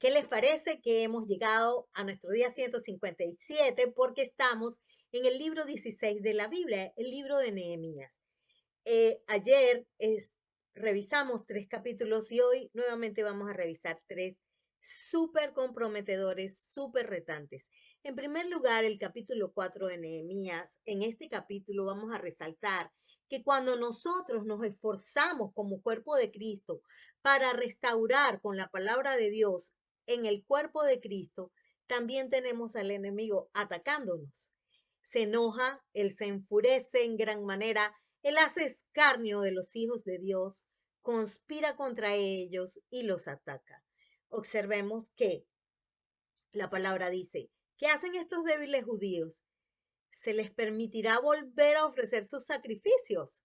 ¿Qué les parece que hemos llegado a nuestro día 157 porque estamos en el libro 16 de la Biblia, el libro de Nehemías? Ayer revisamos 3 capítulos y hoy nuevamente vamos a revisar 3 súper comprometedores, súper retantes. En primer lugar, el capítulo 4 de Nehemías. En este capítulo vamos a resaltar que cuando nosotros nos esforzamos como cuerpo de Cristo para restaurar con la palabra de Dios en el cuerpo de Cristo, también tenemos al enemigo atacándonos. Se enoja, él se enfurece en gran manera, él hace escarnio de los hijos de Dios, conspira contra ellos y los ataca. Observemos que la palabra dice, ¿qué hacen estos débiles judíos? ¿Se les permitirá volver a ofrecer sus sacrificios?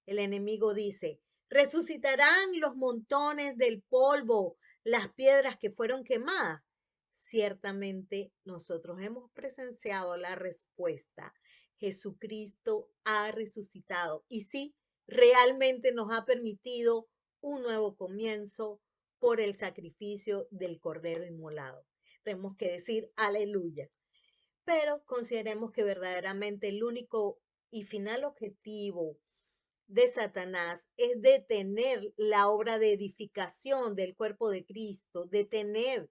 El enemigo dice, resucitarán los montones del polvo, las piedras que fueron quemadas. Ciertamente nosotros hemos presenciado la respuesta. Jesucristo ha resucitado y sí, realmente nos ha permitido un nuevo comienzo por el sacrificio del Cordero inmolado. Tenemos que decir aleluya. Pero consideremos que verdaderamente el único y final objetivo de Satanás es detener la obra de edificación del cuerpo de Cristo, detener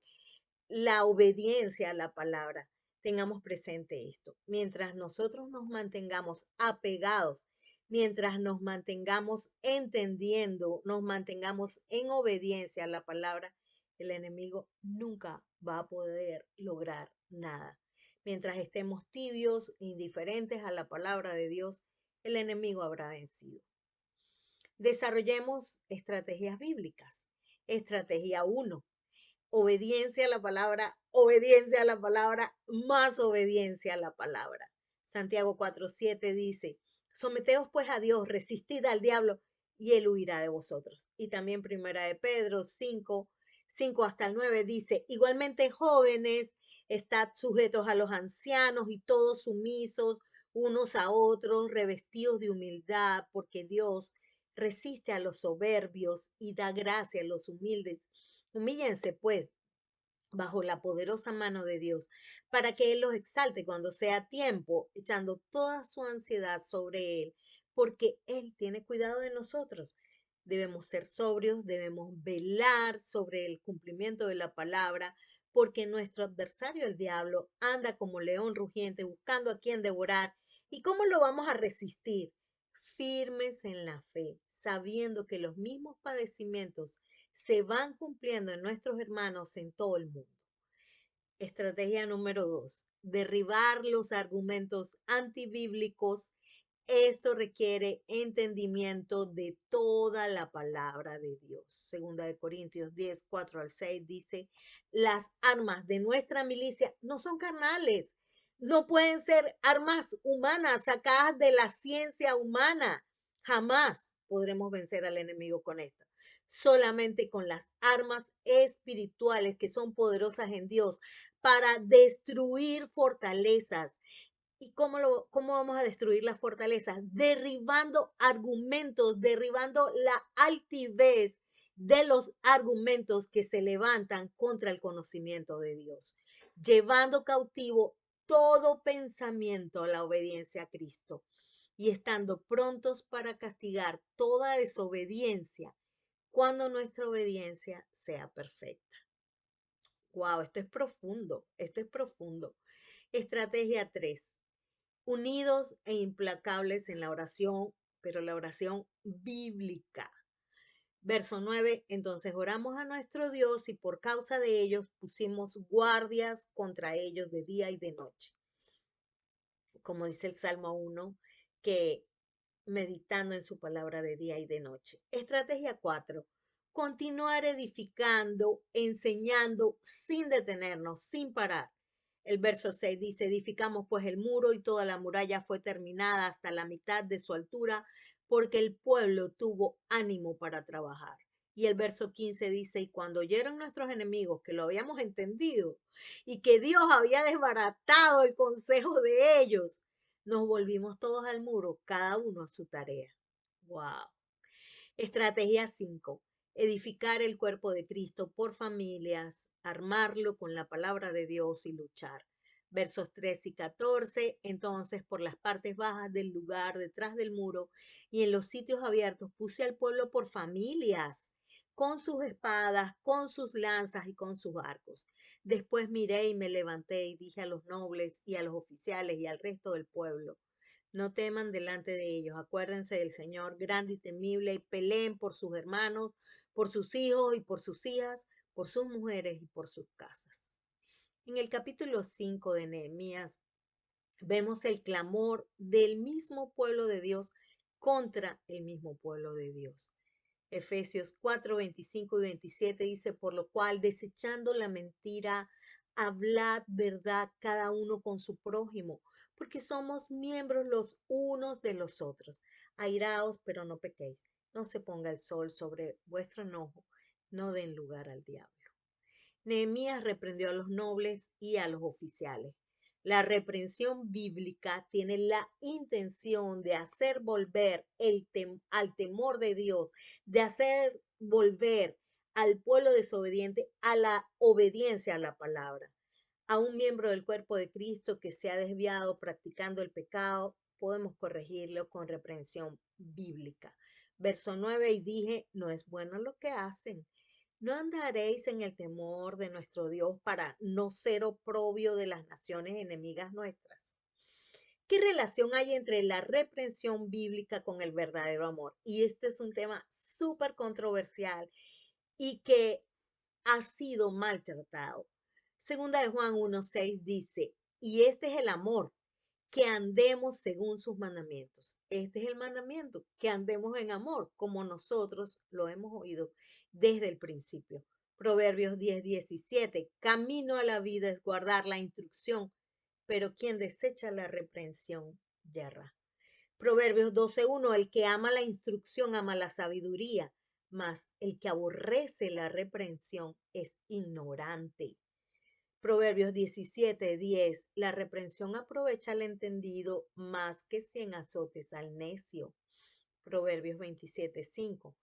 la obediencia a la palabra. Tengamos presente esto. Mientras nosotros nos mantengamos apegados, mientras nos mantengamos entendiendo, nos mantengamos en obediencia a la palabra, el enemigo nunca va a poder lograr nada. Mientras estemos tibios, indiferentes a la palabra de Dios, el enemigo habrá vencido. Desarrollemos estrategias bíblicas. Estrategia 1. Obediencia a la palabra, más obediencia a la palabra. Santiago 4:7 dice, someteos pues a Dios, resistid al diablo y él huirá de vosotros. Y también primera de Pedro 5 hasta el 9 dice, igualmente jóvenes, estad sujetos a los ancianos y todos sumisos unos a otros, revestidos de humildad, porque Dios resiste a los soberbios y da gracia a los humildes. Humíllense, pues, bajo la poderosa mano de Dios, para que Él los exalte cuando sea tiempo, echando toda su ansiedad sobre Él, porque Él tiene cuidado de nosotros. Debemos ser sobrios, debemos velar sobre el cumplimiento de la palabra, porque nuestro adversario, el diablo, anda como león rugiente buscando a quien devorar. ¿Y cómo lo vamos a resistir? Firmes en la fe, sabiendo que los mismos padecimientos se van cumpliendo en nuestros hermanos en todo el mundo. Estrategia número 2, derribar los argumentos antibíblicos. Esto requiere entendimiento de toda la palabra de Dios. Segunda de Corintios 10, 4 al 6 dice, las armas de nuestra milicia no son carnales, no pueden ser armas humanas sacadas de la ciencia humana. Jamás podremos vencer al enemigo con esto. Solamente con las armas espirituales que son poderosas en Dios para destruir fortalezas. ¿Y cómo vamos a destruir las fortalezas? Derribando argumentos, derribando la altivez de los argumentos que se levantan contra el conocimiento de Dios, llevando cautivo todo pensamiento a la obediencia a Cristo y estando prontos para castigar toda desobediencia cuando nuestra obediencia sea perfecta. Wow, esto es profundo, esto es profundo. Estrategia 3. Unidos e implacables en la oración, pero la oración bíblica. Verso 9, entonces oramos a nuestro Dios y por causa de ellos pusimos guardias contra ellos de día y de noche. Como dice el Salmo 1, que meditando en su palabra de día y de noche. Estrategia 4. Continuar edificando, enseñando sin detenernos, sin parar. El verso 6 dice, edificamos pues el muro y toda la muralla fue terminada hasta la mitad de su altura porque el pueblo tuvo ánimo para trabajar. Y el verso 15 dice, y cuando oyeron nuestros enemigos que lo habíamos entendido y que Dios había desbaratado el consejo de ellos, nos volvimos todos al muro, cada uno a su tarea. Wow. Estrategia 5. edificar el cuerpo de Cristo por familias, armarlo con la palabra de Dios y luchar. Versos 13 y 14, entonces por las partes bajas del lugar, detrás del muro y en los sitios abiertos puse al pueblo por familias, con sus espadas, con sus lanzas y con sus arcos. Después miré y me levanté y dije a los nobles y a los oficiales y al resto del pueblo, no teman delante de ellos, acuérdense del Señor grande y temible y peleen por sus hermanos, por sus hijos y por sus hijas, por sus mujeres y por sus casas. En el capítulo 5 de Nehemías vemos el clamor del mismo pueblo de Dios contra el mismo pueblo de Dios. Efesios 4, 25 y 27 dice, por lo cual, desechando la mentira, hablad verdad cada uno con su prójimo, porque somos miembros los unos de los otros. Airaos, pero no pequéis. No se ponga el sol sobre vuestro enojo, no den lugar al diablo. Nehemías reprendió a los nobles y a los oficiales. La reprensión bíblica tiene la intención de hacer volver al temor de Dios, de hacer volver al pueblo desobediente a la obediencia a la palabra. A un miembro del cuerpo de Cristo que se ha desviado practicando el pecado, podemos corregirlo con reprensión bíblica. Verso 9, y dije, no es bueno lo que hacen. No andaréis en el temor de nuestro Dios para no ser oprobio de las naciones enemigas nuestras. ¿Qué relación hay entre la reprensión bíblica con el verdadero amor? Y este es un tema súper controversial y que ha sido maltratado. Segunda de Juan 1:6 dice, y este es el amor, que andemos según sus mandamientos. Este es el mandamiento, que andemos en amor, como nosotros lo hemos oído desde el principio. Proverbios 10:17, camino a la vida es guardar la instrucción, pero quien desecha la reprensión yerra. Proverbios 12:1, el que ama la instrucción ama la sabiduría, mas el que aborrece la reprensión es ignorante. Proverbios 17:10, la reprensión aprovecha al entendido más que 100 azotes al necio. Proverbios 27:5,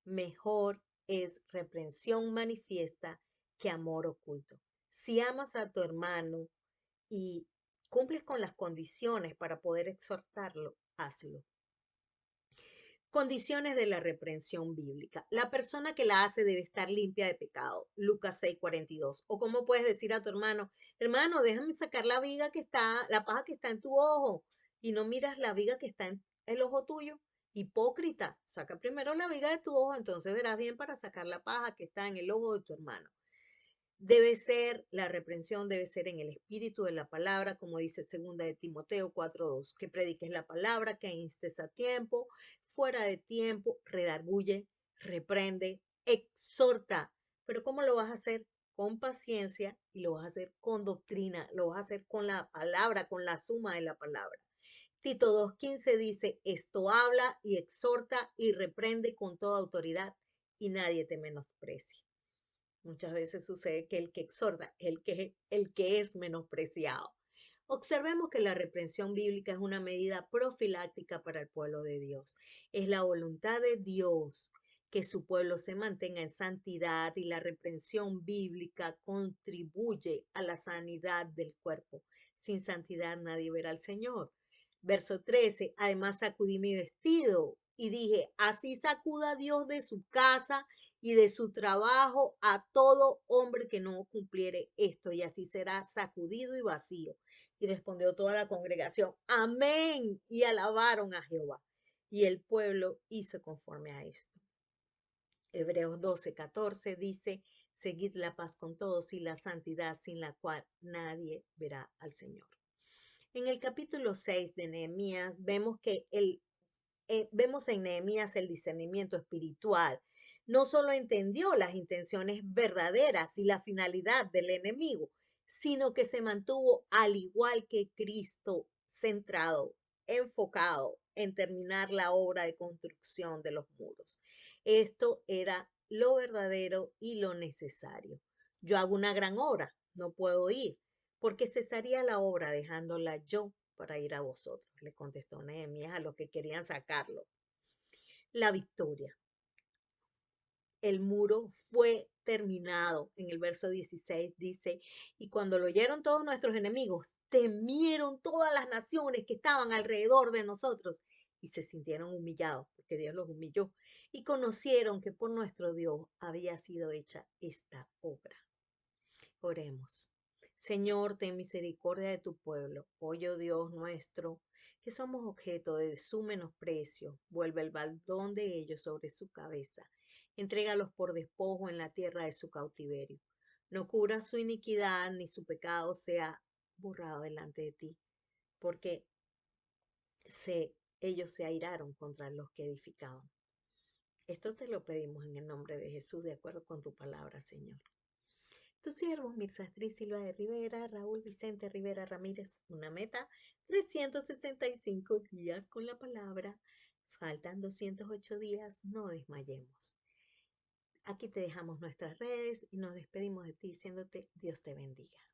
mejor es reprensión manifiesta que amor oculto. Si amas a tu hermano y cumples con las condiciones para poder exhortarlo, hazlo. Condiciones de la reprensión bíblica. La persona que la hace debe estar limpia de pecado. Lucas 6:42. O cómo puedes decir a tu hermano, hermano, déjame sacar la viga que está, la paja que está en tu ojo y no miras la viga que está en el ojo tuyo. Hipócrita, saca primero la viga de tu ojo, entonces verás bien para sacar la paja que está en el ojo de tu hermano. Debe ser, la reprensión debe ser en el espíritu de la palabra, como dice 2 de Timoteo 4:2, que prediques la palabra, que instes a tiempo, fuera de tiempo, redarguye, reprende, exhorta. Pero ¿cómo lo vas a hacer? Con paciencia y lo vas a hacer con doctrina, lo vas a hacer con la palabra, con la suma de la palabra. Tito 2:15 dice, esto habla y exhorta y reprende con toda autoridad y nadie te menosprecie. Muchas veces sucede que el que exhorta es el que es menospreciado. Observemos que la reprensión bíblica es una medida profiláctica para el pueblo de Dios. Es la voluntad de Dios que su pueblo se mantenga en santidad y la reprensión bíblica contribuye a la sanidad del cuerpo. Sin santidad nadie verá al Señor. Verso 13, además sacudí mi vestido y dije, así sacuda Dios de su casa y de su trabajo a todo hombre que no cumpliere esto, y así será sacudido y vacío. Y respondió toda la congregación, amén, y alabaron a Jehová. Y el pueblo hizo conforme a esto. Hebreos 12:14 dice, seguid la paz con todos y la santidad sin la cual nadie verá al Señor. En el capítulo 6 de Nehemías vemos que vemos en Nehemías el discernimiento espiritual. No solo entendió las intenciones verdaderas y la finalidad del enemigo, sino que se mantuvo al igual que Cristo, centrado, enfocado en terminar la obra de construcción de los muros. Esto era lo verdadero y lo necesario. Yo hago una gran obra, no puedo ir, porque cesaría la obra dejándola yo para ir a vosotros, le contestó Nehemías a los que querían sacarlo. La victoria. el muro fue terminado. En el verso 16 dice, y cuando lo oyeron todos nuestros enemigos, temieron todas las naciones que estaban alrededor de nosotros y se sintieron humillados, porque Dios los humilló, y conocieron que por nuestro Dios había sido hecha esta obra. Oremos. Señor, ten misericordia de tu pueblo. Oye, oh Dios nuestro, que somos objeto de su menosprecio. Vuelve el baldón de ellos sobre su cabeza. Entrégalos por despojo en la tierra de su cautiverio. No cubra su iniquidad, ni su pecado sea borrado delante de ti, porque ellos se airaron contra los que edificaban. Esto te lo pedimos en el nombre de Jesús, de acuerdo con tu palabra, Señor. Tus siervos, Mirza Astrid Silva de Rivera, Raúl Vicente Rivera Ramírez, una meta, 365 días con la palabra, faltan 208 días, no desmayemos. Aquí te dejamos nuestras redes y nos despedimos de ti diciéndote Dios te bendiga.